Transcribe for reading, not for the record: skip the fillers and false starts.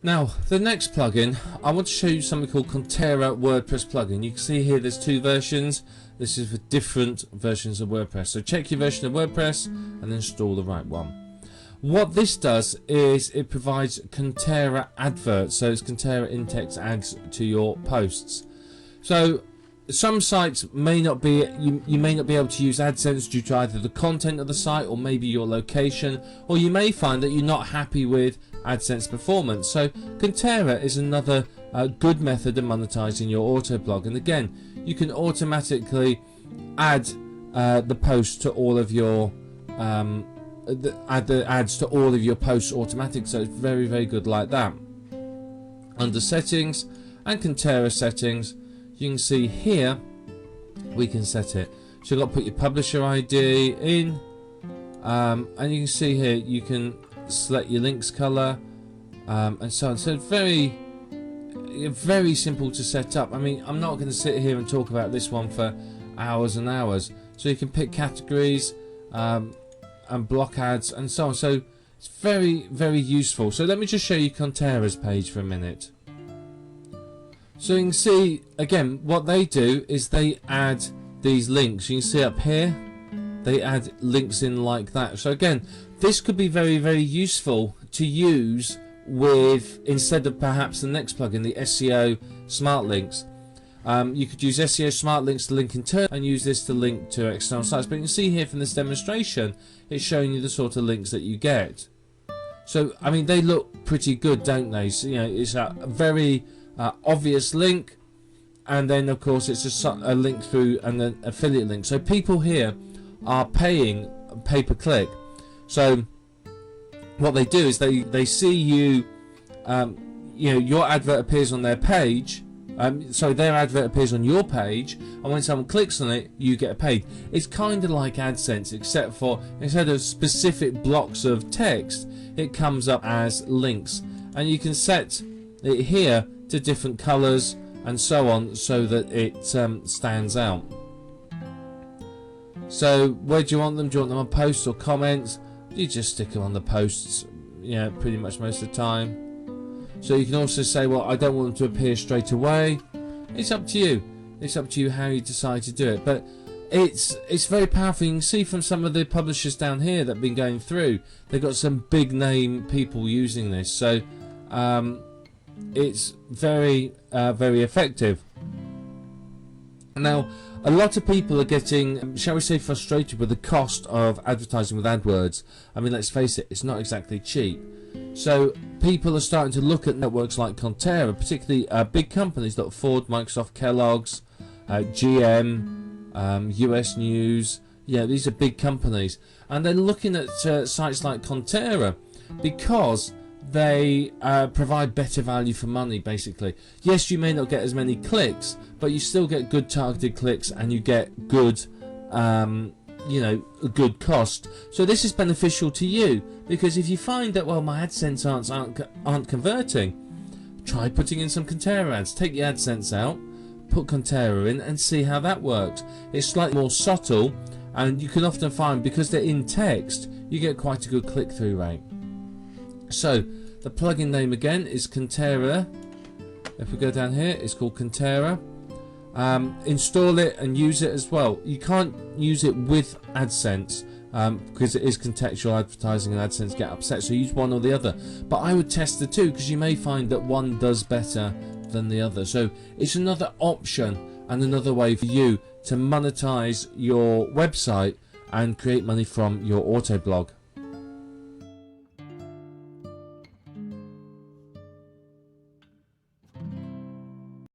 Now, the next plugin, I want to show you something called Contera WordPress plugin. You can see here there's two versions. This is for different versions of WordPress. So check your version of WordPress and install the right one. What this does is it provides Contera adverts. So it's Contera in-text ads to your posts. So some sites may not be, you may not be able to use AdSense due to either the content of the site or maybe your location, or you may find that you're not happy with AdSense performance. So Contera is another good method of monetizing your Autoblog, and again you can automatically add the post to all of your add the ads to all of your posts automatically. So it's very, very good like that. Under settings and Contera settings, you can see here we can set it. So you've got to put your publisher ID in, and you can see here you can select your links color, and so on. So it's very, very simple to set up. I mean, I'm not going to sit here and talk about this one for hours and hours. So you can pick categories and block ads and so on. So it's very, very useful. So let me just show you Contera's page for a minute. So you can see again what they do is they add these links. You can see up here they add links in like that. So again, this could be very, very useful to use with, instead of perhaps the next plugin, the SEO Smart Links. You could use SEO Smart Links to link in turn and use this to link to external sites. But you can see here from this demonstration, it's showing you the sort of links that you get. So I mean, they look pretty good, don't they? So, you know, it's a very obvious link, and then of course it's just a link through and an affiliate link. So people here are paying pay-per-click. So what they do is they see you, you know, your advert appears on their page. So their advert appears on your page, and when someone clicks on it, you get paid. It's kind of like AdSense, except for instead of specific blocks of text, it comes up as links, and you can set it here to different colors and so on, so that it stands out. So where do you want them? Do you want them on posts or comments? You just stick them on the posts, yeah, pretty much most of the time. So you can also say, well, I don't want them to appear straight away. It's up to you. It's up to you how you decide to do it. But it's very powerful. You can see from some of the publishers down here that have been going through, they've got some big name people using this. So it's very, very effective. Now, a lot of people are getting, shall we say, frustrated with the cost of advertising with AdWords. I mean, let's face it, it's not exactly cheap. So people are starting to look at networks like Contera, particularly big companies like Ford, Microsoft, Kellogg's, GM, US News. Yeah, these are big companies, and they're looking at sites like Contera because they provide better value for money. Basically, yes, you may not get as many clicks, but you still get good targeted clicks, and you get good you know, a good cost. So this is beneficial to you, because if you find that, well, my AdSense aren't converting, try putting in some Contera ads. Take your AdSense out, put Contera in, and see how that works. It's slightly more subtle, and you can often find, because they're in text, you get quite a good click-through rate. So the plugin name again is Contera. If we go down here, it's called Contera. Install it and use it as well. You can't use it with AdSense because it is contextual advertising, and AdSense get upset, so use one or the other. But I would test the two, because you may find that one does better than the other. So it's another option and another way for you to monetize your website and create money from your Autoblog.